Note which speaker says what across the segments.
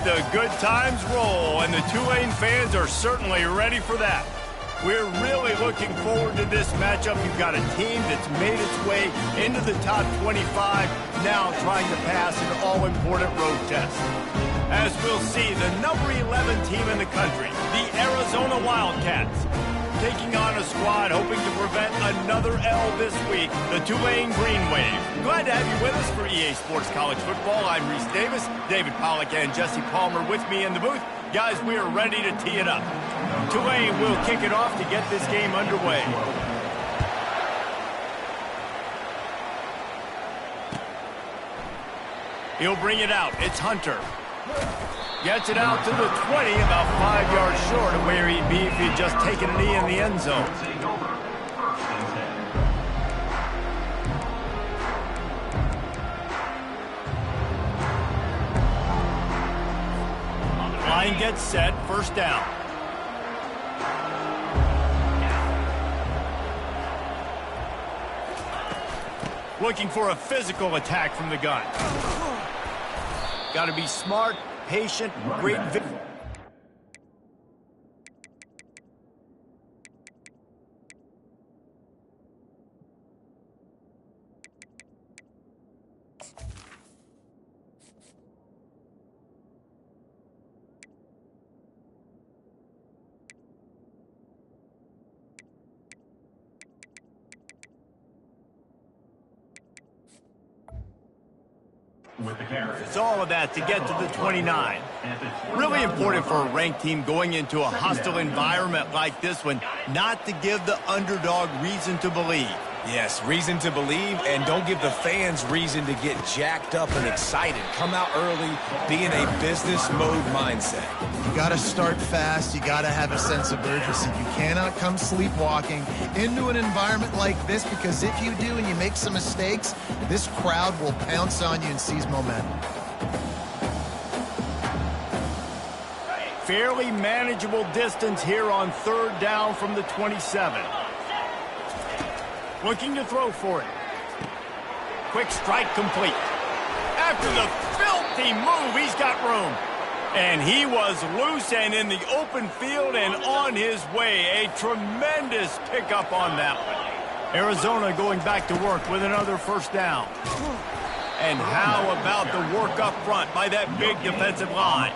Speaker 1: The good times roll, and the Tulane fans are certainly ready for that. We're really looking forward to this matchup. You've got a team that's made its way into the top 25, now trying to pass an all-important road test. As we'll see, the number 11 team in the country, the Arizona Wildcats, taking on a squad hoping to prevent another L this week, the Tulane Green Wave. Glad to have you with us for EA Sports College Football. I'm Reese Davis, David Pollack and Jesse Palmer with me in the booth. Guys, we are ready to tee it up. Tulane will kick it off to get this game underway. He'll bring it out. It's Hunter. Gets it out to the 20, about 5 yards short of where he'd be if he'd just taken a knee in the end zone. Line gets set, first down. Looking for a physical attack from the gun. Got to be smart, patient, great vision. It's all of that to get to the 29. Really important for a ranked team going into a hostile environment like this one, not to give the underdog reason to believe.
Speaker 2: Yes, reason to believe, and don't give the fans reason to get jacked up and excited. Come out early, be in a business mode mindset.
Speaker 3: You got to start fast. You got to have a sense of urgency. You cannot come sleepwalking into an environment like this, because if you do and you make some mistakes, this crowd will pounce on you and seize momentum.
Speaker 1: Fairly manageable distance here on third down from the 27. Looking to throw for it. Quick strike complete. After the filthy move, he's got room. And he was loose and in the open field and on his way. A tremendous pickup on that one. Arizona going back to work with another first down. And how about the work up front by that big defensive line?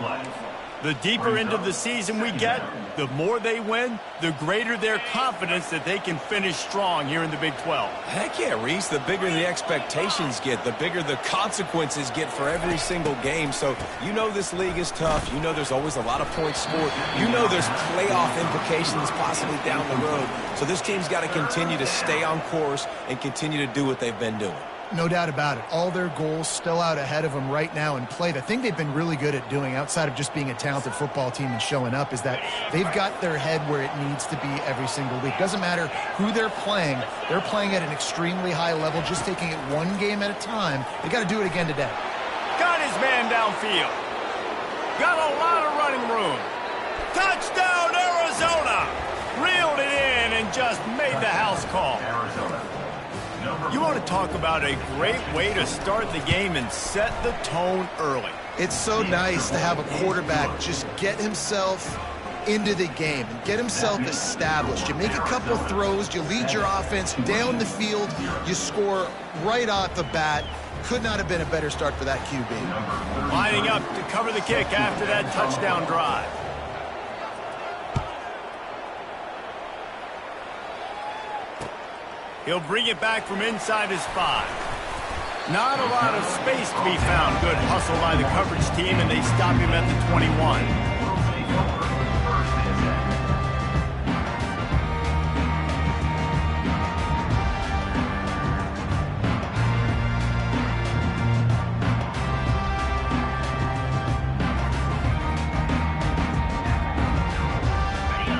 Speaker 1: The deeper into the season we get, the more they win, the greater their confidence that they can finish strong here in the Big 12.
Speaker 2: Heck yeah, Reese. The bigger the expectations get, the bigger the consequences get for every single game. So you know this league is tough. You know there's always a lot of points scored. You know there's playoff implications possibly down the road. So this team's got to continue to stay on course and continue to do what they've been doing.
Speaker 3: No doubt about it. All their goals still out ahead of them right now in play. The thing they've been really good at doing, outside of just being a talented football team and showing up, is that they've got their head where it needs to be every single week. Doesn't matter who they're playing at an extremely high level, just taking it one game at a time. They got to do it again today.
Speaker 1: Got his man downfield. Got a lot of running room. Touchdown, Arizona! Reeled it in and just made the house call. You want to talk about a great way to start the game and set the tone early.
Speaker 3: It's so nice to have a quarterback just get himself into the game and get himself established. You make a couple throws, you lead your offense down the field, you score right off the bat. Could not have been a better start for that QB.
Speaker 1: Lining up to cover the kick after that touchdown drive. He'll bring it back from inside his 5. Not a lot of space to be found. Good hustle by the coverage team, and they stop him at the 21.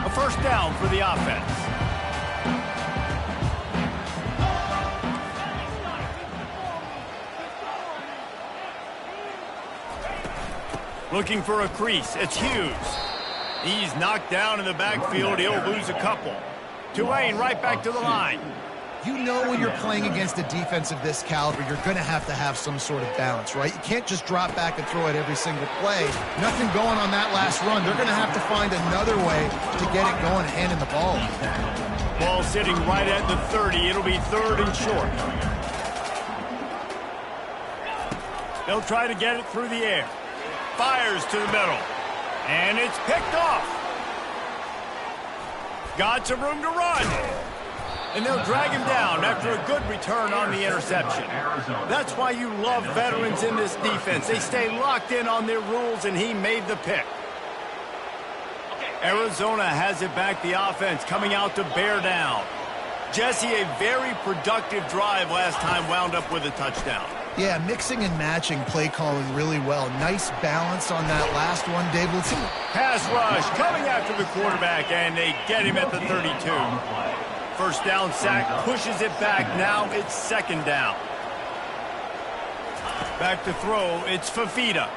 Speaker 1: A first down for the offense. Looking for a crease. It's Hughes. He's knocked down in the backfield. He'll lose a couple. Tulane right back to the line.
Speaker 3: You know when you're playing against a defense of this caliber, you're going to have some sort of balance, right? You can't just drop back and throw it every single play. Nothing going on that last run. They're going to have to find another way to get it going, handing the ball.
Speaker 1: Ball sitting right at the 30. It'll be 3rd and short. They'll try to get it through the air. Fires to the middle. And it's picked off. Got some room to run. And they'll drag him down after a good return on the interception. That's why you love veterans in this defense. They stay locked in on their rules, and he made the pick. Arizona has it back, the offense coming out to bear down. Jesse, a very productive drive last time, wound up with a touchdown.
Speaker 3: Yeah, mixing and matching play calling really well. Nice balance on that last one, Dave. Let's see.
Speaker 1: Pass rush coming after the quarterback, and they get him at the 32. First down sack, pushes it back. Now it's 2nd down. Back to throw, it's Fafita.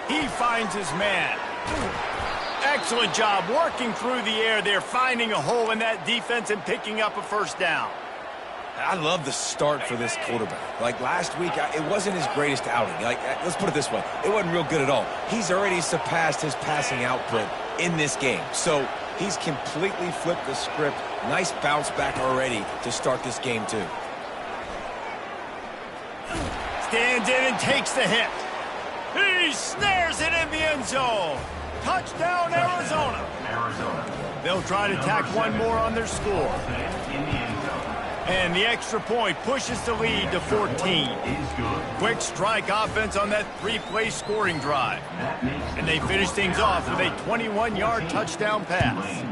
Speaker 1: He finds his man. Excellent job working through the air there, finding a hole in that defense and picking up a first down.
Speaker 2: I love the start for this quarterback. Like last week, it wasn't his greatest outing. Like, let's put it this way. It wasn't real good at all. He's already surpassed his passing output in this game. So he's completely flipped the script. Nice bounce back already to start this game, too.
Speaker 1: Stands in and takes the hit. He snares it in the end zone. Touchdown, Arizona. They'll try to tack one more on their score. And the extra point pushes the lead to 14. Quick strike offense on that 3-play scoring drive. And they finish things off with a 21-yard touchdown pass.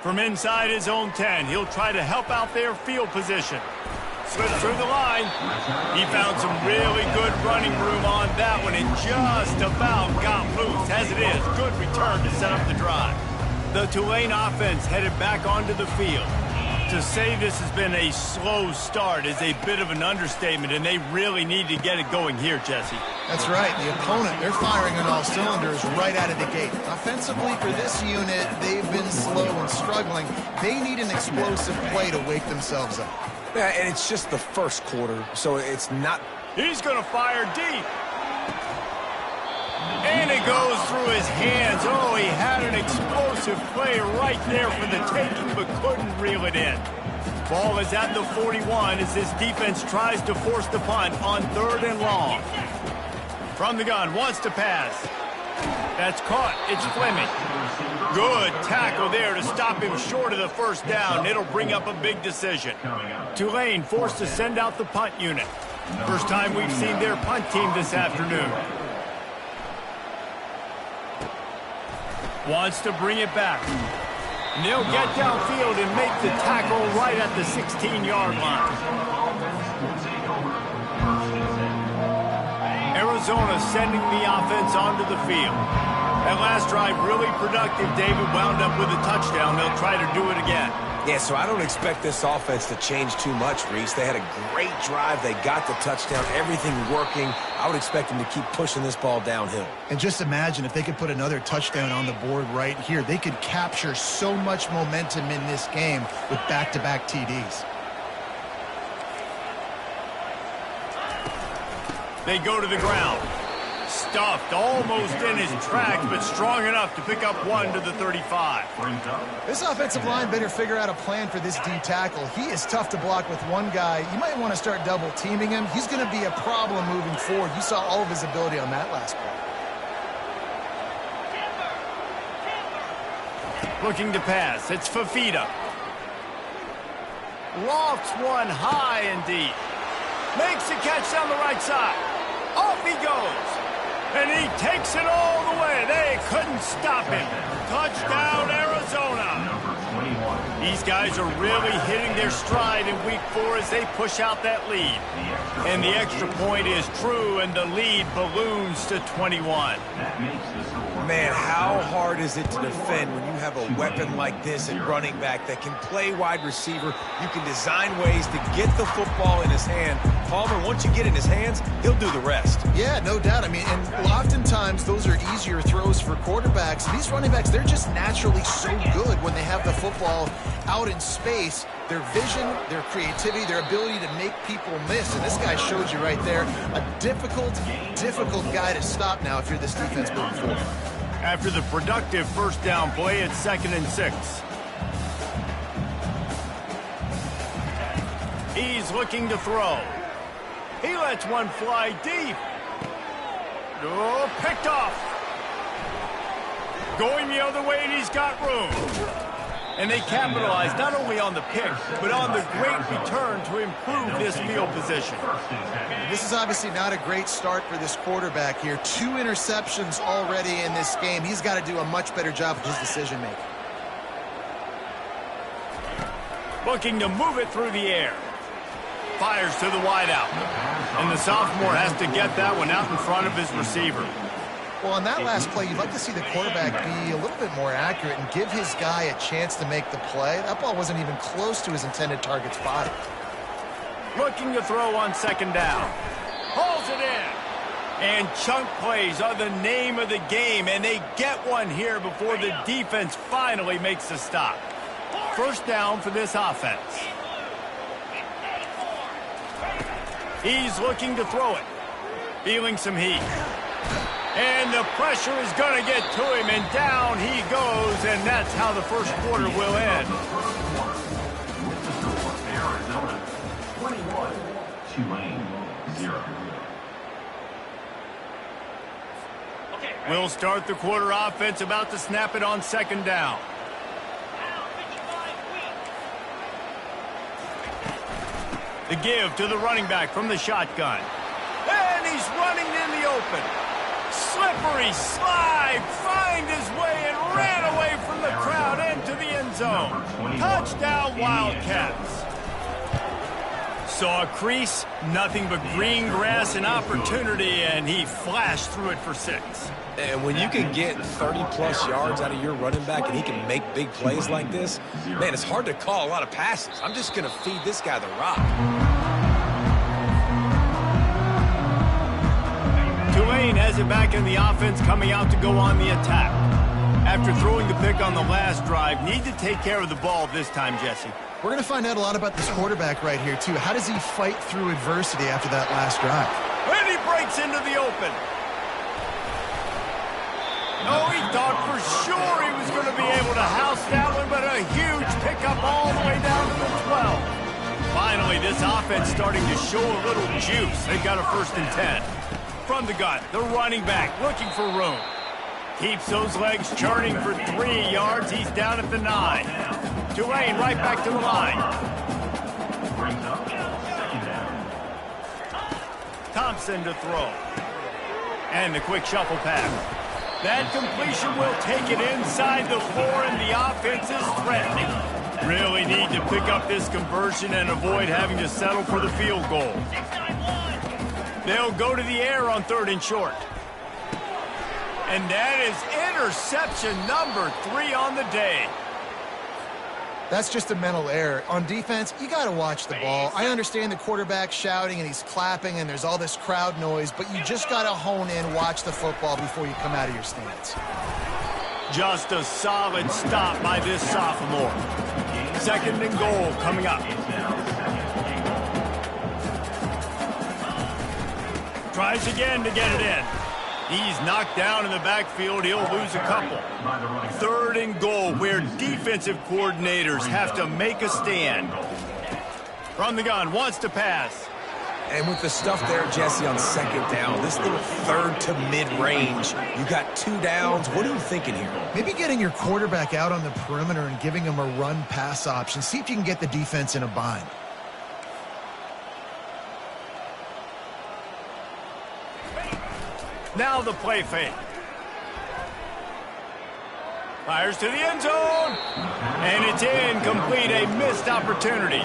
Speaker 1: From inside his own 10, he'll try to help out their field position. Slips through the line. He found some really good running room on that one and just about got loose. As it is, good return to set up the drive. The Tulane offense headed back onto the field. To say this has been a slow start is a bit of an understatement, and they really need to get it going here, Jesse.
Speaker 3: That's right. The opponent, they're firing on all cylinders right out of the gate. Offensively, for this unit, they've been slow and struggling. They need an explosive play to wake themselves up.
Speaker 2: Yeah, and it's just the first quarter, so it's not...
Speaker 1: He's going to fire deep. And it goes through his hands. Oh, he had an explosive play right there for the taking, but couldn't reel it in. Ball is at the 41 as this defense tries to force the punt on 3rd and long. From the gun, wants to pass. That's caught. It's Fleming. Good tackle there to stop him short of the first down. It'll bring up a big decision. Tulane forced to send out the punt unit. First time we've seen their punt team this afternoon. Wants to bring it back. And they'll get downfield and make the tackle right at the 16-yard line. Arizona sending the offense onto the field. That last drive really productive. David wound up with a touchdown. They'll try to do it again.
Speaker 2: Yeah, so I don't expect this offense to change too much, Reese. They had a great drive. They got the touchdown. Everything working. I would expect them to keep pushing this ball downhill.
Speaker 3: And just imagine if they could put another touchdown on the board right here. They could capture so much momentum in this game with back-to-back TDs.
Speaker 1: They go to the ground. Stuffed almost in his tracks, but strong enough to pick up one to the 35.
Speaker 3: This offensive line better figure out a plan for this D tackle. He is tough to block with one guy. You might want to start double teaming him. He's going to be a problem moving forward. You saw all of his ability on that last play.
Speaker 1: Looking to pass. It's Fafita. Lofts one high and deep. Makes the catch down the right side. Off he goes. And he takes it all the way. They couldn't stop him. Touchdown, Arizona. These guys are really hitting their stride in week 4 as they push out that lead. And the extra point is true, and the lead balloons to 21.
Speaker 2: Man, how hard is it to defend when you have a weapon like this at running back that can play wide receiver? You can design ways to get the football in his hand. Palmer, once you get in his hands, he'll do the rest.
Speaker 3: Yeah, no doubt. I mean, and oftentimes those are easier throws for quarterbacks. These running backs, they're just naturally so good when they have the football out in space. Their vision, their creativity, their ability to make people miss. And this guy shows you right there, a difficult guy to stop now if you're this defense moving forward.
Speaker 1: After the productive first down play, it's 2nd and 6. He's looking to throw. He lets one fly deep. Oh, picked off. Going the other way, and he's got room. And they capitalize not only on the pick, but on the great return to improve this field position.
Speaker 3: This is obviously not a great start for this quarterback here. 2 interceptions already in this game. He's got to do a much better job of his decision-making.
Speaker 1: Looking to move it through the air. Fires to the wideout. And the sophomore has to get that one out in front of his receiver.
Speaker 3: Well, on that last play, you'd like to see the quarterback be a little bit more accurate and give his guy a chance to make the play. That ball wasn't even close to his intended target spot.
Speaker 1: Looking to throw on 2nd down. Hauls it in. And chunk plays are the name of the game, and they get one here before the defense finally makes the stop. First down for this offense. He's looking to throw it. Feeling some heat. And the pressure is going to get to him, and down he goes, and that's how the first quarter will end.
Speaker 4: Arizona 21, Tulane 0.
Speaker 1: We'll start the quarter offense, about to snap it on 2nd down. The give to the running back from the shotgun. And he's running in the open. Slippery slide, find his way and ran away from the crowd into the end zone. Touchdown, Wildcats. Saw a crease, nothing but green grass and opportunity, and he flashed through it for 6.
Speaker 2: And when you can get 30-plus yards out of your running back and he can make big plays like this, man, it's hard to call a lot of passes. I'm just going to feed this guy the rock.
Speaker 1: Tulane has it back in the offense, coming out to go on the attack. After throwing the pick on the last drive, need to take care of the ball this time, Jesse.
Speaker 3: We're going to find out a lot about this quarterback right here, too. How does he fight through adversity after that last drive?
Speaker 1: And he breaks into the open. Oh, he thought for sure he was going to be able to house that one, but a huge pickup all the way down to the 12. Finally, this offense starting to show a little juice. They've got a 1st and 10. From the gun, the running back looking for room. Keeps those legs churning for 3 yards. He's down at the 9. Tulane right back to the line. Thompson to throw. And the quick shuffle pass. That completion will take it inside the 4, and the offense is threatening. Really need to pick up this conversion and avoid having to settle for the field goal. They'll go to the air on 3rd and short. And that is interception number 3 on the day.
Speaker 3: That's just a mental error. On defense, you got to watch the ball. I understand the quarterback shouting and he's clapping and there's all this crowd noise, but you just got to hone in, watch the football before you come out of your stance.
Speaker 1: Just a solid stop by this sophomore. 2nd and goal coming up. Tries again to get it in. He's knocked down in the backfield. He'll lose a couple. 3rd and goal, where defensive coordinators have to make a stand. From the gun, wants to pass.
Speaker 2: And with the stuff there, Jesse, on 2nd down, this little 3rd to mid-range, you got 2 downs. What are you thinking here?
Speaker 3: Maybe getting your quarterback out on the perimeter and giving him a run-pass option. See if you can get the defense in a bind. Now the play fake.
Speaker 1: Fires to the end zone. And it's incomplete, a missed opportunity.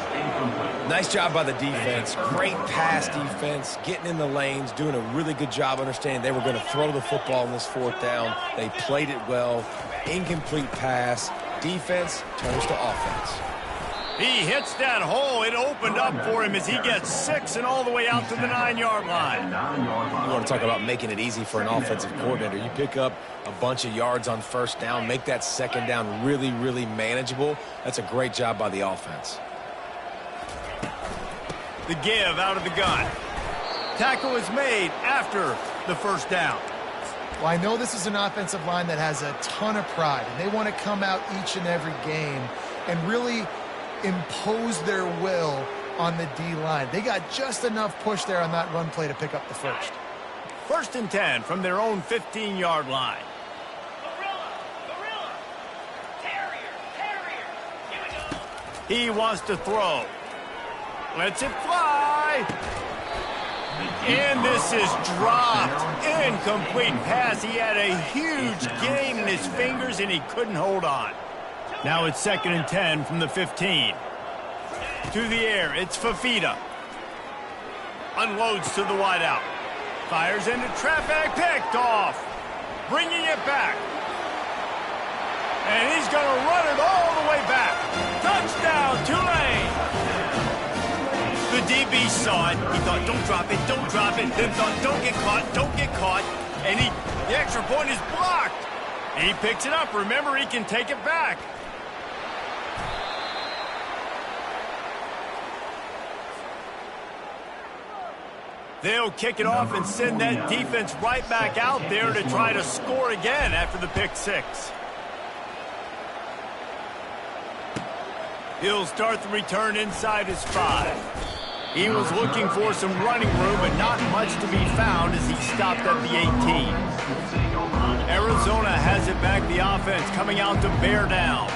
Speaker 2: Nice job by the defense. Great pass defense, getting in the lanes, doing a really good job understanding they were going to throw the football in this fourth down. They played it well. Incomplete pass. Defense turns to offense.
Speaker 1: He hits that hole. It opened up for him as he gets 6 and all the way out to the 9-yard line.
Speaker 2: You want to talk about making it easy for an offensive coordinator. You pick up a bunch of yards on first down, make that second down really, really manageable. That's a great job by the offense.
Speaker 1: The give out of the gun. Tackle is made after the first down.
Speaker 3: Well, I know this is an offensive line that has a ton of pride, and they want to come out each and every game and really impose their will on the D-line. They got just enough push there on that run play to pick up the first.
Speaker 1: 1st and 10 from their own 15-yard line. He wants to throw. Lets it fly. And this is dropped. Incomplete pass. He had a huge gain in his fingers, and he couldn't hold on. Now it's 2nd and 10 from the 15. To the air, it's Fafita. Unloads to the wideout. Fires into traffic, picked off. Bringing it back. And he's going to run it all the way back. Touchdown, Tulane. The DB saw it. He thought, don't drop it, don't drop it. Then thought, don't get caught, don't get caught. And the extra point is blocked. He picks it up. Remember, he can take it back. They'll kick it off and send that defense right back out there to try to score again after the pick 6. He'll start the return inside his 5. He was looking for some running room, but not much to be found as he stopped at the 18. Arizona has it back, the offense coming out to bear down.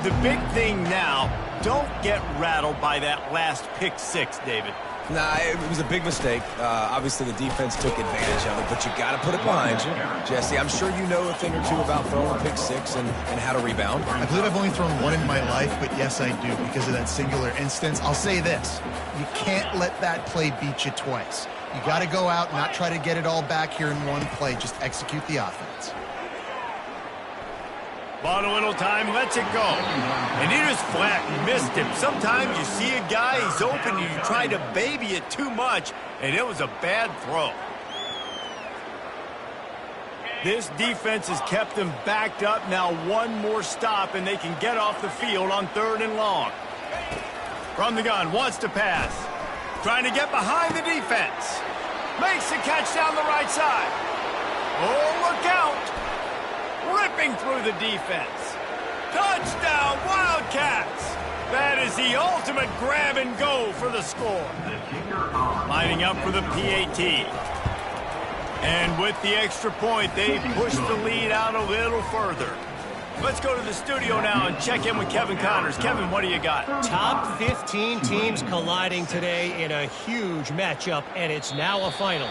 Speaker 1: The big thing now, don't get rattled by that last pick 6, David.
Speaker 2: Nah, it was a big mistake. Obviously, the defense took advantage of it, but you got to put it behind you. Jesse, I'm sure you know a thing or two about throwing a pick 6 and how to rebound.
Speaker 3: I believe I've only thrown one in my life, but yes, I do because of that singular instance. I'll say this. You can't let that play beat you twice. You got to go out and not try to get it all back here in one play. Just execute the offense.
Speaker 1: Bought a little time, lets it go. And he just flat missed him. Sometimes you see a guy, he's open, and you try to baby it too much, and it was a bad throw. This defense has kept them backed up. Now one more stop, and they can get off the field on 3rd and long. From the gun, wants to pass. Trying to get behind the defense. Makes the catch down the right side. Oh, look out. Ripping through the defense. Touchdown, Wildcats! That is the ultimate grab and go for the score. Lining up for the PAT. And with the extra point, they push the lead out a little further. Let's go to the studio now and check in with Kevin Connors. Kevin, what do you got?
Speaker 5: Top 15 teams colliding today in a huge matchup, and it's now a final.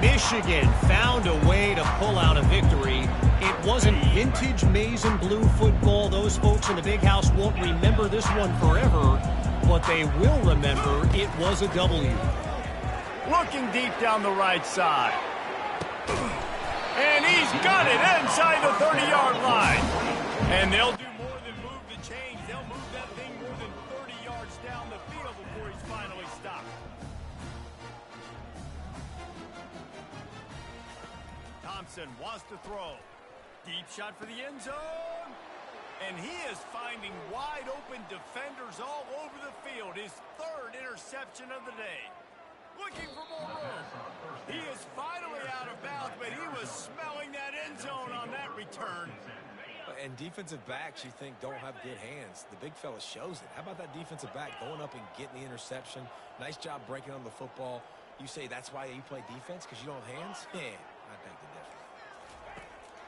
Speaker 5: Michigan found a way to pull out a victory. It wasn't vintage maize and blue football. Those folks in the big house won't remember this one forever, but they will remember it was a W.
Speaker 1: Looking deep down the right side. And he's got it inside the 30-yard line. And they'll do more than move the chains. They'll move that thing more than 30 yards down the field before he's finally stopped. Thompson wants to throw. Deep shot for the end zone. And he is finding wide-open defenders all over the field. His 3rd interception of the day. Looking for more room. He is finally out of bounds, but he was smelling that end zone on that return.
Speaker 2: And defensive backs, you think, don't have good hands. The big fella shows it. How about that defensive back going up and getting the interception? Nice job breaking on the football. You say that's why you play defense, because you don't have hands? Yeah, I beg to differ.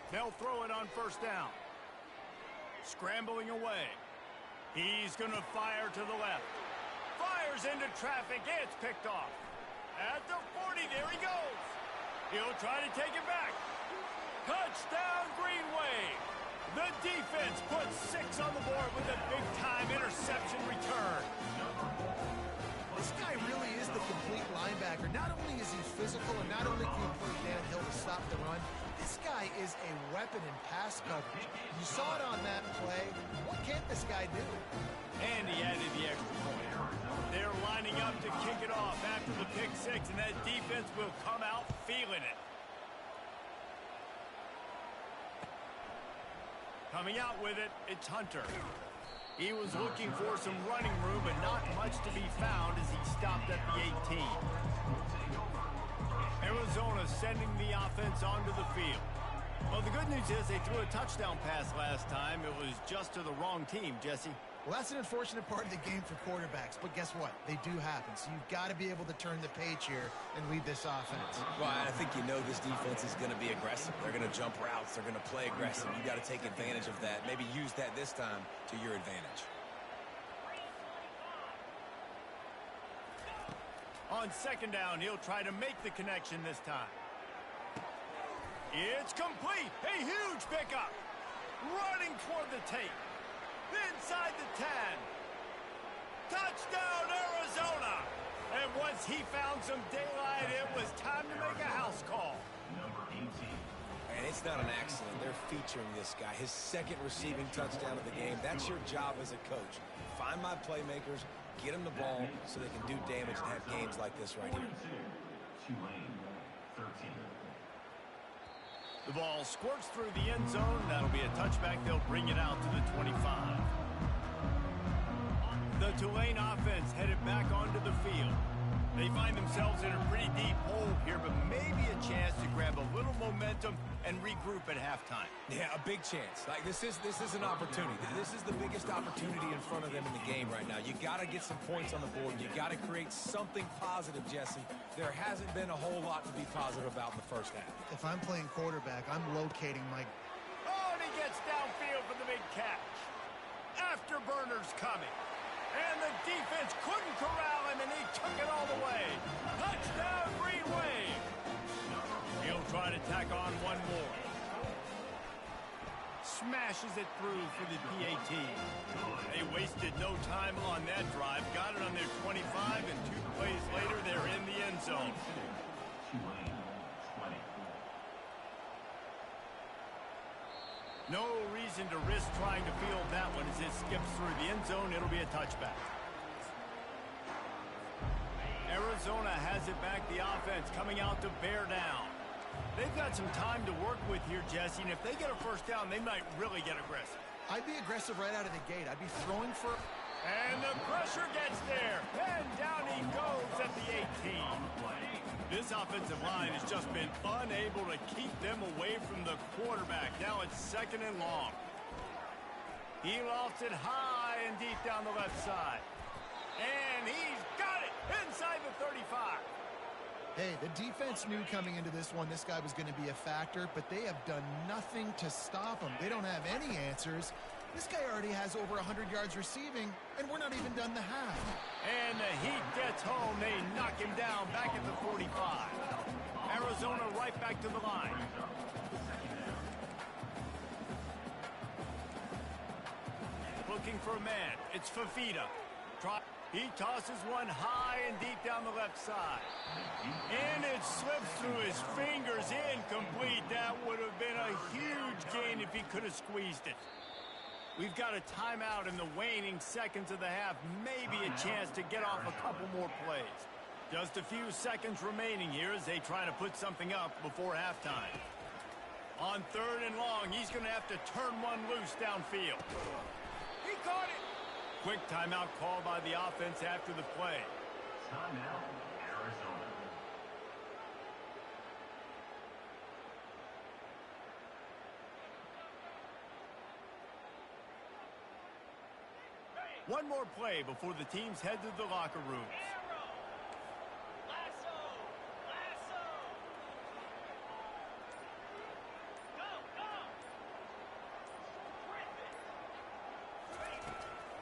Speaker 1: They'll throw it on 1st down. Scrambling away. He's going to fire to the left. Fires into traffic. It's picked off. At the 40, there he goes. He'll try to take it back. Touchdown, Green Wave. The defense puts 6 on the board with a big-time interception return.
Speaker 3: This guy really is the complete linebacker. Not only is he physical, and not only can he play downhill to stop the run, this guy is a weapon in pass coverage. You saw it on that play. What can't this guy do?
Speaker 1: And he added the extra point. They're lining up to kick it off after the pick 6, and that defense will come out feeling it. Coming out with it, it's Hunter. He was looking for some running room, but not much to be found as he stopped at the 18. Arizona sending the offense onto the field. Well, the good news is they threw a touchdown pass last time. It was just to the wrong team, Jesse.
Speaker 3: Well, that's an unfortunate part of the game for quarterbacks, but guess what? They do happen, so you've got to be able to turn the page here and lead this offense.
Speaker 2: Well, I think you know this defense is going to be aggressive. They're going to jump routes. They're going to play aggressive. You got to take advantage of that. Maybe use that this time to your advantage.
Speaker 1: On second down, he'll try to make the connection this time. It's complete. A huge pickup. Running toward the tape. Inside the 10. Touchdown, Arizona. And once he found some daylight, it was time to make a house call.
Speaker 4: Number 18.
Speaker 2: And it's not an accident. They're featuring this guy. His second receiving touchdown of the game. That's your job as a coach. Find my playmakers, get them the ball so they can do damage and have games like this right here.
Speaker 4: Tulane, 13.
Speaker 1: The ball squirts through the end zone. That'll be a touchback. They'll bring it out to the 25. The Tulane offense headed back onto the field. They find themselves in a pretty deep hole here, but maybe a chance to grab a little momentum and regroup at halftime.
Speaker 2: Yeah, a big chance. Like this is an opportunity. This is the biggest opportunity in front of them in the game right now. You got to get some points on the board. You got to create something positive, Jesse. There hasn't been a whole lot to be positive about in the first half.
Speaker 3: If I'm playing quarterback, I'm locating my...
Speaker 1: Oh, and he gets downfield for the big catch. Afterburners coming. And the defense couldn't corral him, and he took it all the way. Touchdown, Green Wave. He'll try to tack on one more. Smashes it through for the PAT. They wasted no time on that drive. Got it on their 25, and 2 plays later, they're in the end zone.
Speaker 4: Tulane, 20.
Speaker 1: No reason to risk trying to field that one as it skips through the end zone. It'll be a touchback. Arizona has it back. The offense coming out to bear down. They've got some time to work with here, Jesse, and if they get a first down, they might really get aggressive.
Speaker 3: I'd be aggressive right out of the gate. I'd be throwing for...
Speaker 1: And the pressure gets there. And down he goes at the 18. This offensive line has just been unable to keep them away from the quarterback. Now it's second and long. He lofts it high and deep down the left side. And he's got it inside the 35.
Speaker 3: Hey, the defense knew coming into this one this guy was going to be a factor, but they have done nothing to stop him. They don't have any answers. This guy already has over 100 yards receiving, and we're not even done the half.
Speaker 1: And the heat gets home. They knock him down back at the 45. Arizona right back to the line. Looking for a man. It's Fafita. He tosses one high and deep down the left side. And it slips through his fingers, incomplete. That would have been a huge gain if he could have squeezed it. We've got a timeout in the waning seconds of the half. Maybe a chance to get off a couple more plays. Just a few seconds remaining here as they try to put something up before halftime. On third and long, he's going to have to turn one loose downfield. He caught it. Quick timeout called by the offense after the play.
Speaker 4: Timeout, Arizona.
Speaker 1: One more play before the teams head to the locker rooms.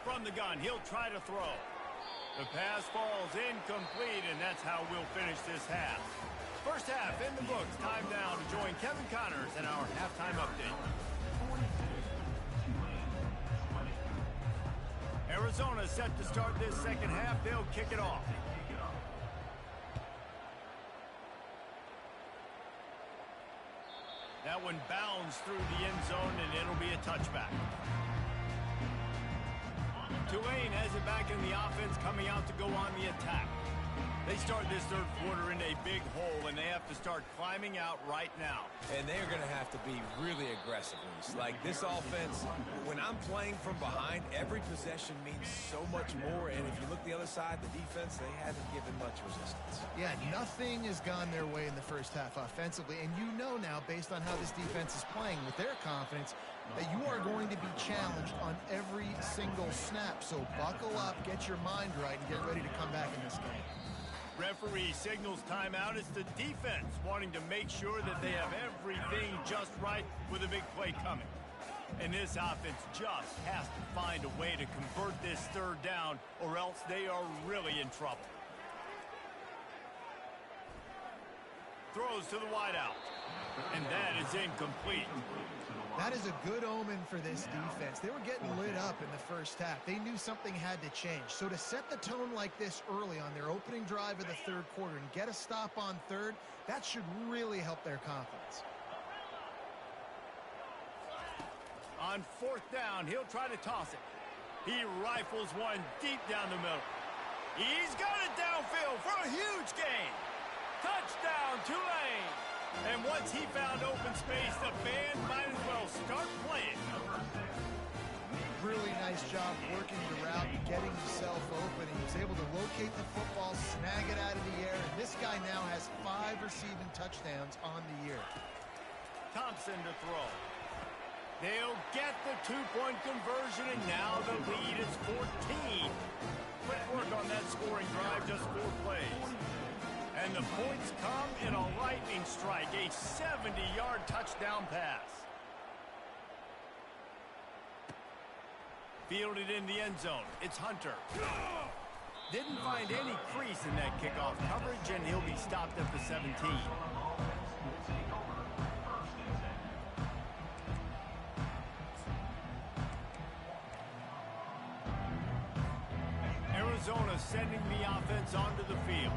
Speaker 1: From the gun, he'll try to throw. The pass falls incomplete, and that's how we'll finish this half. First half in the books. Time now to join Kevin Connors in our halftime update. Arizona set to start this second half. They'll kick it off. That one bounds through the end zone, and it'll be a touchback. Tulane has it back in the offense, coming out to go on the attack. They start this third quarter in a big hole, and they have to start climbing out right now.
Speaker 2: And they're going to have to be really aggressive. Like this offense, when I'm playing from behind, every possession means so much more. And if you look the other side, the defense, they haven't given much resistance.
Speaker 3: Yeah, nothing has gone their way in the first half offensively. And you know now, based on how this defense is playing with their confidence, that you are going to be challenged on every single snap. So buckle up, get your mind right, and get ready to come back in this game.
Speaker 1: Referee signals timeout. It's the defense wanting to make sure that they have everything just right with a big play coming. And this offense just has to find a way to convert this third down, or else they are really in trouble. Throws to the wideout. And that is incomplete.
Speaker 3: That is a good omen for this defense. They were getting lit up in the first half. They knew something had to change. So to set the tone like this early on their opening drive of the third quarter and get a stop on third, that should really help their confidence.
Speaker 1: On fourth down, he'll try to toss it. He rifles one deep down the middle. He's got it downfield for a huge gain. Touchdown, Tulane. And once he found open space, the band might as well start playing.
Speaker 3: Really nice job working the route and getting himself open. He was able to locate the football, snag it out of the air, and this guy now has 5 receiving touchdowns on the year.
Speaker 1: Thompson to throw. They'll get the 2-point conversion, and now the lead is 14. Quick work on that scoring drive, just 4 plays. And the points come in a lightning strike, a 70-yard touchdown pass. Fielded in the end zone. It's Hunter. Didn't find any crease in that kickoff coverage, and he'll be stopped at the 17. Arizona sending the offense onto the field.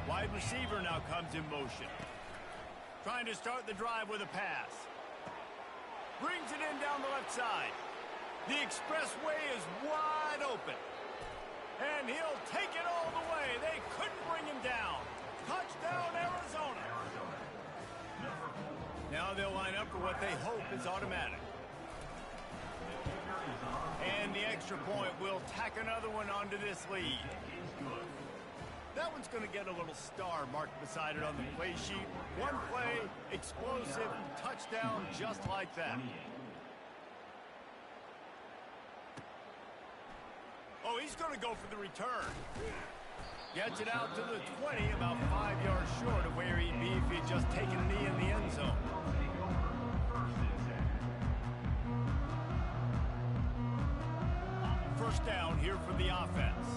Speaker 1: Wide receiver now comes in motion. Trying to start the drive with a pass. Brings it in down the left side. The expressway is wide open. And he'll take it all the way. They couldn't bring him down. Touchdown, Arizona. Now they'll line up for what they hope is automatic. And the extra point will tack another one onto this lead. That one's going to get a little star marked beside it on the play sheet. One play, explosive, touchdown, just like that. Oh, he's going to go for the return. Gets it out to the 20, about 5 yards short of where he'd be if he'd just taken a knee in the end zone. First down here for the offense.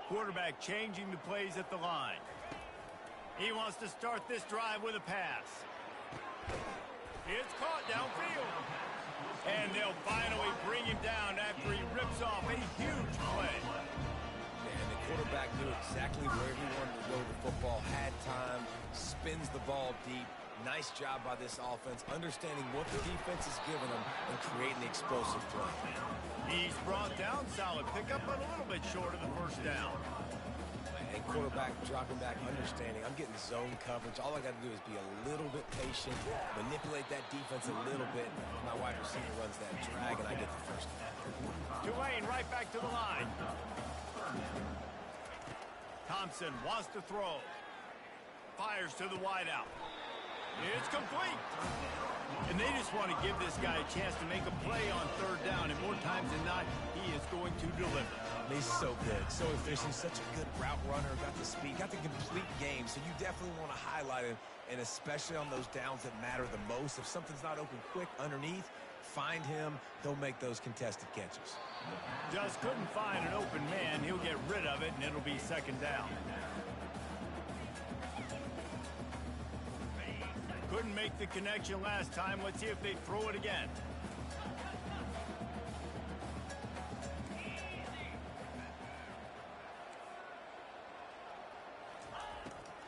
Speaker 1: Quarterback changing the plays at the line. He wants to start this drive with a pass. It's caught downfield. And they'll finally bring him down after he rips off a huge play.
Speaker 2: And the quarterback knew exactly where he wanted to go with the football, had time, spins the ball deep. Nice job by this offense, understanding what the defense is giving them and creating the explosive play.
Speaker 1: He's brought down, solid pickup, but a little bit short of the first down.
Speaker 2: And quarterback dropping back, understanding I'm getting zone coverage. All I got to do is be a little bit patient, manipulate that defense a little bit. My wide receiver runs that drag, and I get the first down.
Speaker 1: Tulane right back to the line. Thompson wants to throw. Fires to the wideout. It's complete. And they just want to give this guy a chance to make a play on third down, and more times than not, he is going to deliver.
Speaker 2: He's so good, so efficient, such a good route runner, got the speed, got the complete game, so you definitely want to highlight him, and especially on those downs that matter the most. If something's not open quick underneath, find him, he'll make those contested catches.
Speaker 1: Just couldn't find an open man. He'll get rid of it, and it'll be second down. Couldn't make the connection last time. Let's see if they throw it again.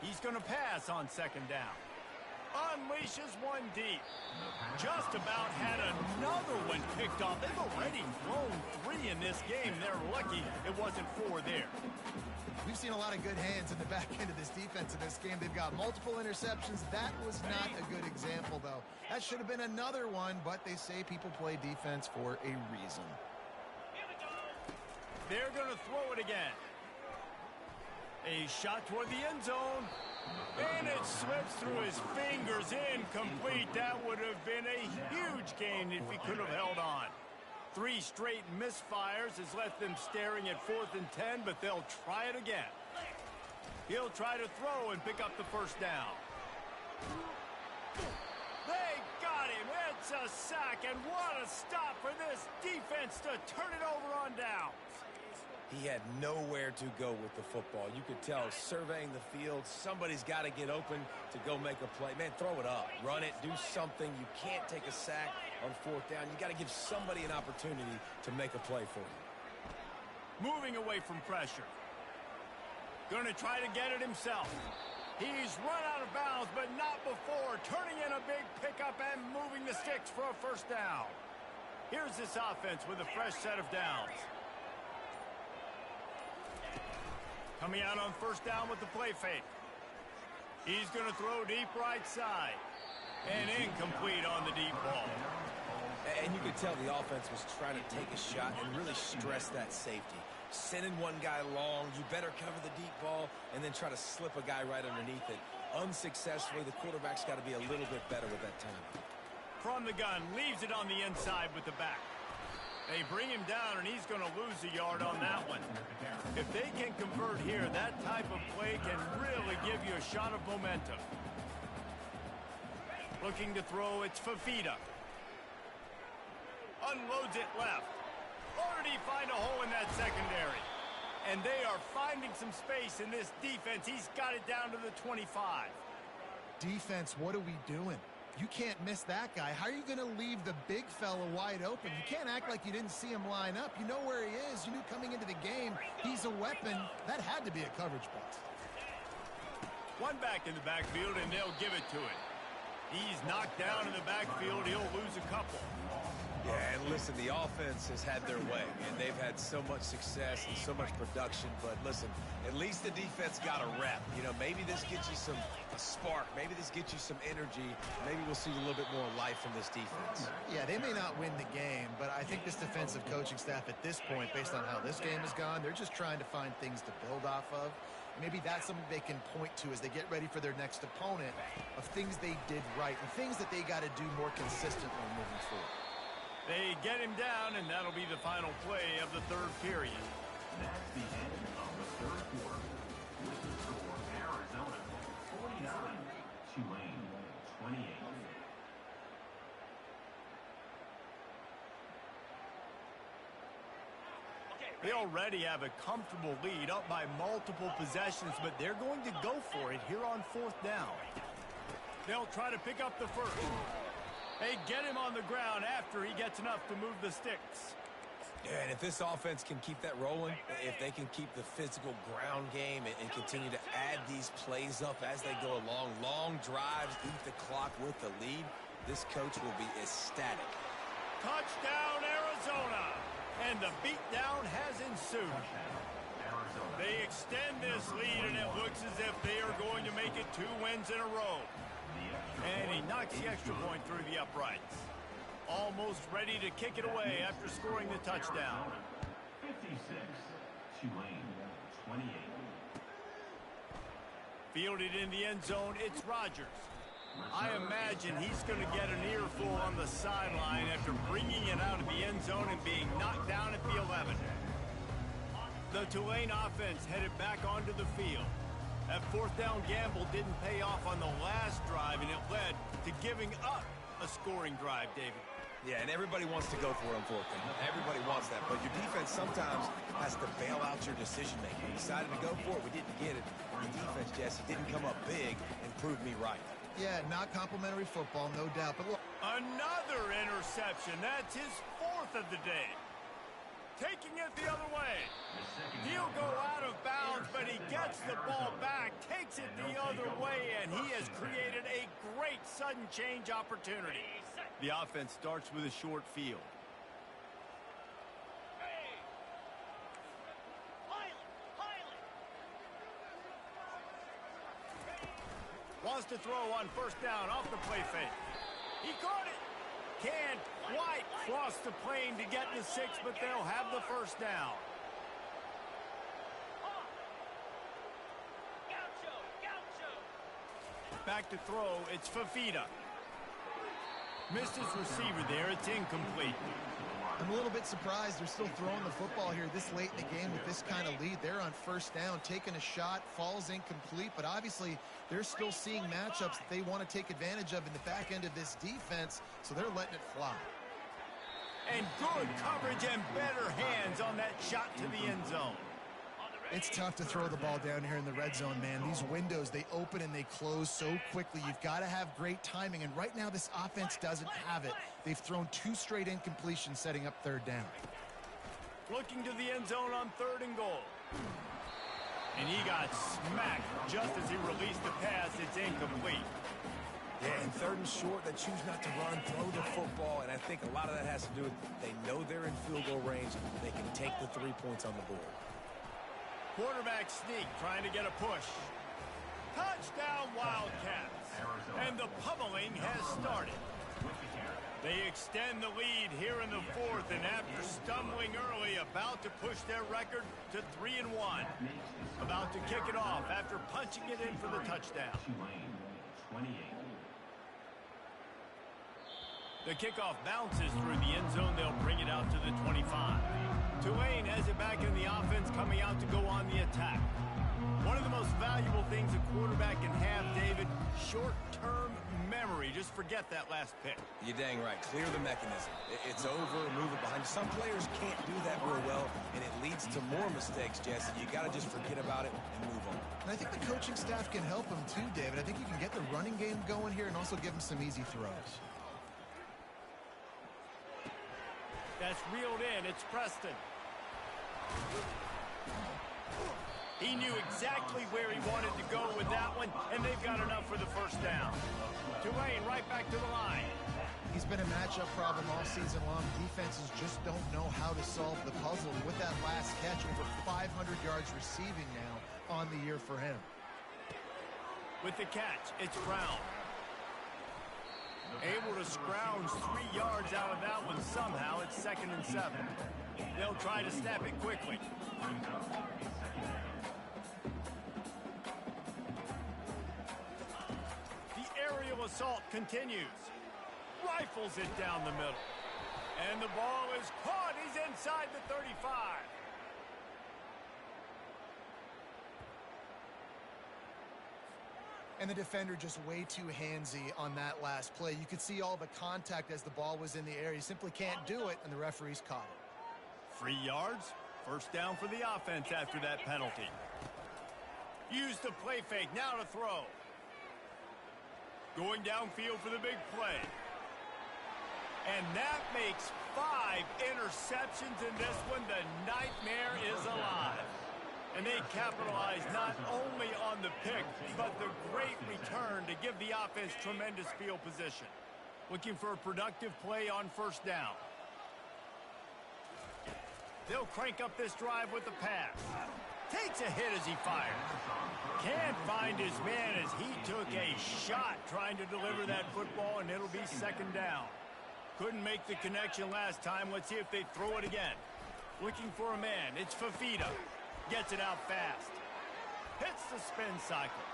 Speaker 1: He's going to pass on second down. Unleashes one deep. Just about had another one picked off. They've already thrown 3 in this game. They're lucky it wasn't 4 there.
Speaker 3: We've seen a lot of good hands in the back end of this defense in this game. They've got multiple interceptions. That was not a good example, though. That should have been another one, but they say people play defense for a reason.
Speaker 1: They're going to throw it again. A shot toward the end zone. And it slips through his fingers, incomplete. That would have been a huge gain if he could have held on. 3 straight misfires has left them staring at 4th and 10, but they'll try it again. He'll try to throw and pick up the first down. They got him. It's a sack, and what a stop for this defense to turn it over on downs.
Speaker 2: He had nowhere to go with the football. You could tell, surveying the field, somebody's got to get open to go make a play. Man, throw it up. Run it. Do something. You can't take a sack on 4th down. You got to give somebody an opportunity to make a play for you.
Speaker 1: Moving away from pressure. Going to try to get it himself. He's run out of bounds, but not before. Turning in a big pickup and moving the sticks for a first down. Here's this offense with a fresh set of downs. Coming out on first down with the play fake. He's going to throw deep right side. And incomplete on the deep ball.
Speaker 2: And you could tell the offense was trying to take a shot and really stress that safety. Sending one guy long, you better cover the deep ball, and then try to slip a guy right underneath it. Unsuccessfully, the quarterback's got to be a little bit better with that time.
Speaker 1: From the gun, leaves it on the inside with the back. They bring him down, and he's going to lose a yard on that one. If they can convert here, that type of play can really give you a shot of momentum. Looking to throw, it's Fafita. Unloads it left. Or did he find a hole in that secondary? And they are finding some space in this defense. He's got it down to the 25.
Speaker 3: Defense, what are we doing? You can't miss that guy. How are you going to leave the big fella wide open? You can't act like you didn't see him line up. You know where he is. You knew coming into the game he's a weapon. That had to be a coverage bust.
Speaker 1: One back in the backfield, and they'll give it to him. He's knocked down in the backfield. He'll lose a couple.
Speaker 2: Yeah, and listen, the offense has had their way, and they've had so much success and so much production. But listen, at least the defense got a rep. You know, maybe this gets you a spark. Maybe this gets you some energy. Maybe we'll see a little bit more life from this defense.
Speaker 3: Yeah, they may not win the game, but I think this defensive coaching staff at this point, based on how this game has gone, they're just trying to find things to build off of. Maybe that's something they can point to as they get ready for their next opponent of things they did right and things that they got to do more consistently moving forward.
Speaker 1: They get him down, and that'll be the final play of the third period.
Speaker 4: That's the end of the third quarter. With the score, Arizona 49, Tulane 28.
Speaker 1: They already have a comfortable lead, up by multiple possessions, but they're going to go for it here on 4th down. They'll try to pick up the first. They get him on the ground after he gets enough to move the sticks.
Speaker 2: Yeah, and if this offense can keep that rolling, if they can keep the physical ground game and continue to add these plays up as they go along, long drives, eat the clock with the lead, this coach will be ecstatic.
Speaker 1: Touchdown, Arizona! And the beatdown has ensued. They extend this lead, and it looks as if they are going to make it 2 wins in a row. And he knocks the extra point through the uprights. Almost ready to kick it away after scoring the touchdown.
Speaker 4: 56, Tulane 28.
Speaker 1: Fielded in the end zone, it's Rodgers. I imagine he's going to get an earful on the sideline after bringing it out of the end zone and being knocked down at the 11. The Tulane offense headed back onto the field. That 4th down gamble didn't pay off on the last drive, and it led to giving up a scoring drive, David.
Speaker 2: Yeah, and everybody wants to go for it on 4th down. Everybody wants that, but your defense sometimes has to bail out your decision-making. We decided to go for it. We didn't get it. The defense, Jesse, didn't come up big and prove me right.
Speaker 3: Yeah, not complimentary football, no doubt. But look,
Speaker 1: another interception. That's his 4th of the day. Taking it the other way. He'll go out of bounds, but he gets the ball back, takes it the other way, and he has created a great sudden change opportunity. The offense starts with a short field. Wants to throw on first down off the play fake. He caught it. Can't quite cross the plane to get to 6, but they'll have the first down. Back to throw, it's Fafita. Missed his receiver there, it's incomplete.
Speaker 3: I'm a little bit surprised they're still throwing the football here this late in the game with this kind of lead. They're on first down, taking a shot, falls incomplete, but obviously they're still seeing matchups that they want to take advantage of in the back end of this defense, so they're letting it fly.
Speaker 1: And good coverage and better hands on that shot to the end zone.
Speaker 3: It's tough to throw the ball down here in the red zone, man. These windows, they open and they close so quickly. You've got to have great timing, and right now this offense doesn't have it. They've thrown 2 straight incompletions setting up third down.
Speaker 1: Looking to the end zone on 3rd and goal. And he got smacked just as he released the pass. It's incomplete.
Speaker 2: Yeah, and 3rd and short, they choose not to run, throw the football, and I think a lot of that has to do with they know they're in field goal range. They can take the 3 points on the board.
Speaker 1: Quarterback sneak trying to get a push. Touchdown Wildcats. And the pummeling has started. They extend the lead here in the 4th, and after stumbling early, about to push their record to 3-1. About to kick it off after punching it in for the touchdown. The kickoff bounces through the end zone. They'll bring it out to the 25. Tulane has it back in the offense, coming out to go on the attack. One of the most valuable things a quarterback can have, David, short-term memory. Just forget that last pick.
Speaker 2: You're dang right. Clear the mechanism. It's over, move it behind you. Some players can't do that real well, and it leads to more mistakes, Jesse. You got to just forget about it and move on.
Speaker 3: And I think the coaching staff can help him too, David. I think you can get the running game going here and also give him some easy throws.
Speaker 1: That's reeled in. It's Preston. He knew exactly where he wanted to go with that one, and they've got enough for the first down. Tulane right back to the line.
Speaker 3: He's been a matchup problem all season long. Defenses just don't know how to solve the puzzle. And with that last catch, over 500 yards receiving now on the year for him.
Speaker 1: With the catch, it's Brown. Able to scrounge 3 yards out of that one somehow. It's 2nd and 7. They'll try to snap it quickly. The aerial assault continues. Rifles it down the middle. And the ball is caught. He's inside the 35.
Speaker 3: And the defender just way too handsy on that last play. You could see all the contact as the ball was in the air. He simply can't do it, and the referee's caught it.
Speaker 1: 3 yards. First down for the offense after that penalty. Use the play fake. Now to throw. Going downfield for the big play. And that makes 5 interceptions in this one. The nightmare is alive. And they capitalize not only on the pick, but the great return to give the offense tremendous field position. Looking for a productive play on first down. They'll crank up this drive with the pass. Takes a hit as he fires. Can't find his man as he took a shot trying to deliver that football, and it'll be 2nd down. Couldn't make the connection last time. Let's see if they throw it again. Looking for a man. It's Fafita. Gets it out fast. Hits the spin cycle.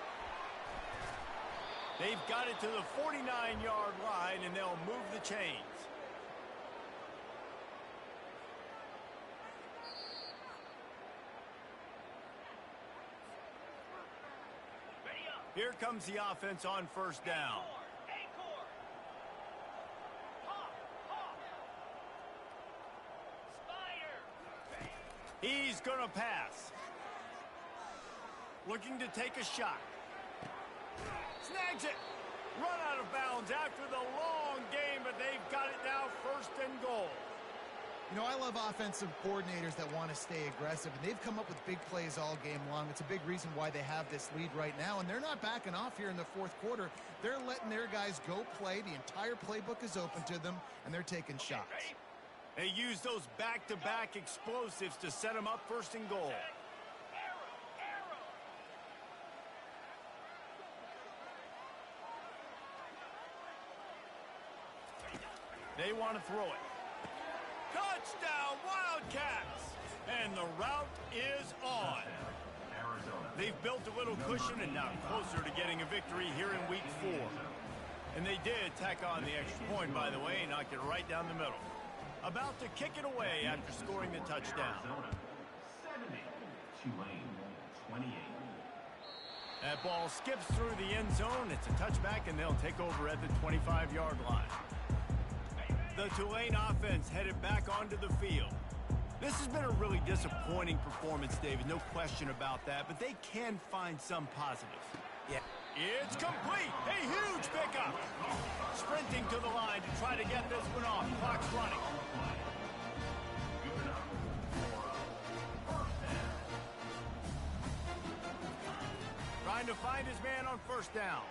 Speaker 1: They've got it to the 49-yard line, and they'll move the chains. Here comes the offense on first down. He's going to pass. Looking to take a shot. Snags it. Run out of bounds after the long game, but they've got it now 1st and goal.
Speaker 3: You know, I love offensive coordinators that want to stay aggressive, and they've come up with big plays all game long. It's a big reason why they have this lead right now, and they're not backing off here in the 4th quarter. They're letting their guys go play. The entire playbook is open to them, and they're taking shots.
Speaker 1: They use those back-to-back explosives to set them up 1st and goal. They want to throw it. Touchdown, Wildcats! And the route is on. They've built a little cushion and now closer to getting a victory here in Week 4. And they did tack on the extra point, by the way, and knocked it right down the middle. About to kick it away after scoring the touchdown.
Speaker 4: 70, Tulane, 28.
Speaker 1: That ball skips through the end zone. It's a touchback, and they'll take over at the 25-yard line. The Tulane offense headed back onto the field. This has been a really disappointing performance, David, no question about that, but they can find some positives.
Speaker 2: Yeah.
Speaker 1: It's complete. A huge pickup. Sprinting to the line to try to get this one off. Clock's running. Trying to find his man on 1st down.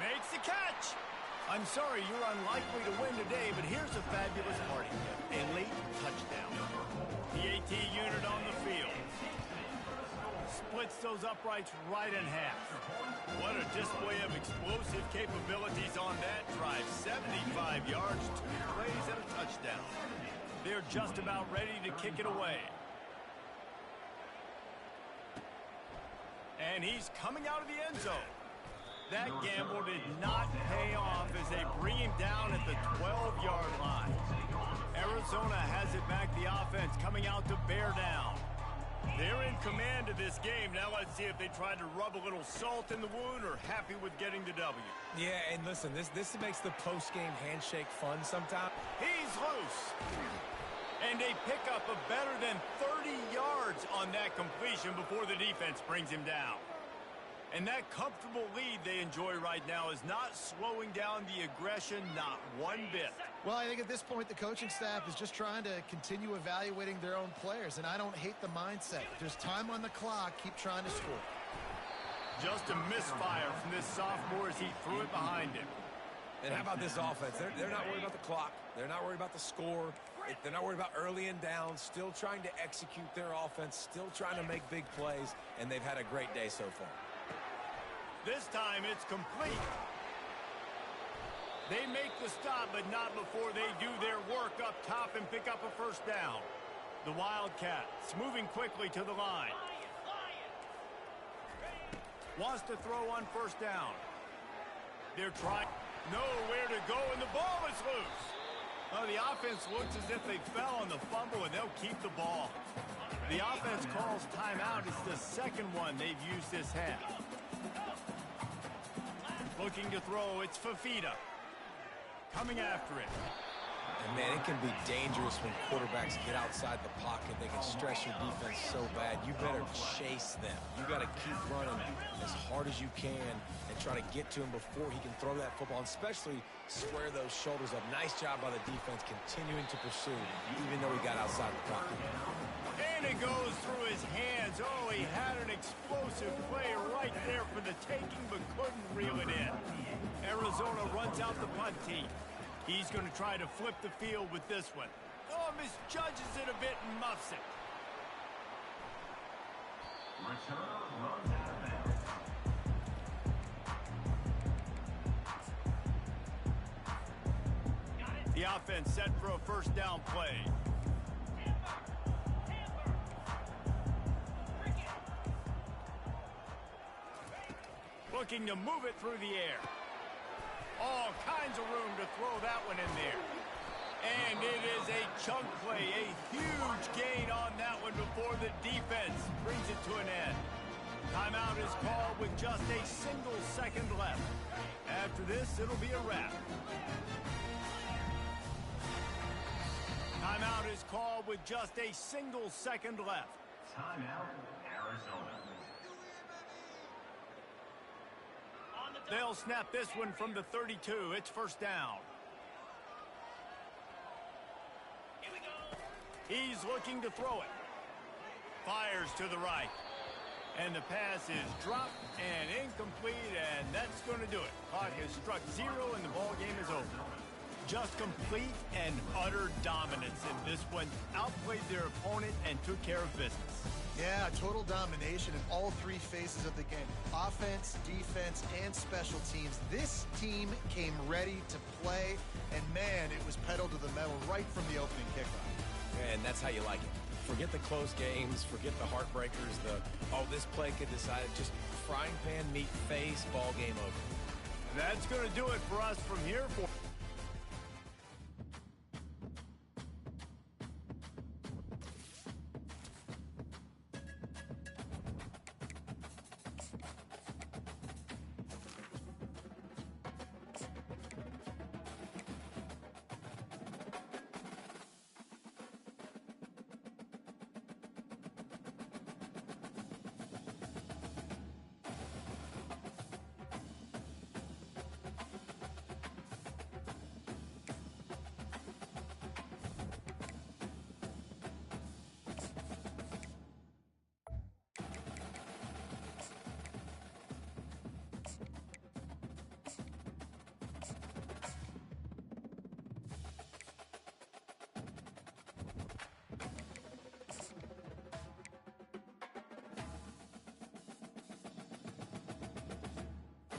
Speaker 1: Makes the catch. I'm sorry, you're unlikely to win today, but here's a fabulous party gift. A late touchdown. The AT unit on the field. Splits those uprights right in half. What a display of explosive capabilities on that drive. 75 yards, 2 plays, and a touchdown. They're just about ready to kick it away. And he's coming out of the end zone. That gamble did not pay off as they bring him down at the 12-yard line. Arizona has it back, the offense coming out to bear down. They're in command of this game. Now let's see if they try to rub a little salt in the wound or happy with getting the W.
Speaker 2: Yeah, and listen, this makes the post-game handshake fun sometimes.
Speaker 1: He's loose. And they pick up a better than 30 yards on that completion before the defense brings him down. And that comfortable lead they enjoy right now is not slowing down the aggression, not one bit.
Speaker 3: Well, I think at this point the coaching staff is just trying to continue evaluating their own players, and I don't hate the mindset. There's time on the clock. Keep trying to score.
Speaker 1: Just a misfire from this sophomore as he threw it behind him.
Speaker 2: And how about this offense? They're not worried about the clock. They're not worried about the score. They're not worried about early and down. Still trying to execute their offense. Still trying to make big plays. And they've had a great day so far.
Speaker 1: This time it's complete. They make the stop, but not before they do their work up top and pick up a 1st down. The Wildcats moving quickly to the line. Wants to throw on 1st down. They're trying. Nowhere to go, and the ball is loose. Well, the offense looks as if they fell on the fumble, and they'll keep the ball. The offense calls timeout. It's the 2nd one they've used this half. Looking to throw, it's Fafita. Coming after it.
Speaker 2: And, man, it can be dangerous when quarterbacks get outside the pocket. They can stress your defense so bad. You better chase them. You got to keep running as hard as you can and try to get to him before he can throw that football, and especially square those shoulders up. Nice job by the defense continuing to pursue, even though he got outside the pocket.
Speaker 1: And it goes through his hands. Oh, he had an explosive play right there for the taking, but couldn't reel it in. Arizona runs out the punt team. He's going to try to flip the field with this one. Oh, misjudges it a bit and muffs it.
Speaker 4: Return runs out of bounds.
Speaker 1: The offense set for a 1st down play. Looking to move it through the air. All kinds of room to throw that one in there. And it is a chunk play, a huge gain on that one before the defense brings it to an end. Timeout is called with just a single second left. After this, it'll be a wrap. Timeout is called with just a single second left.
Speaker 4: Timeout, Arizona.
Speaker 1: They'll snap this one from the 32. It's first down. Here we go. He's looking to throw it. Fires to the right. And the pass is dropped and incomplete, and that's going to do it. Clock has struck 0, and the ball game is over. Just complete and utter dominance in this one. Outplayed their opponent and took care of business.
Speaker 3: Yeah, total domination in all three phases of the game. Offense, defense, and special teams. This team came ready to play, and man, it was pedal to the metal right from the opening kickoff.
Speaker 2: And that's how you like it. Forget the close games, forget the heartbreakers, oh, this play could decide it. Just frying pan, meat face, ball game over.
Speaker 1: That's going to do it for us from here.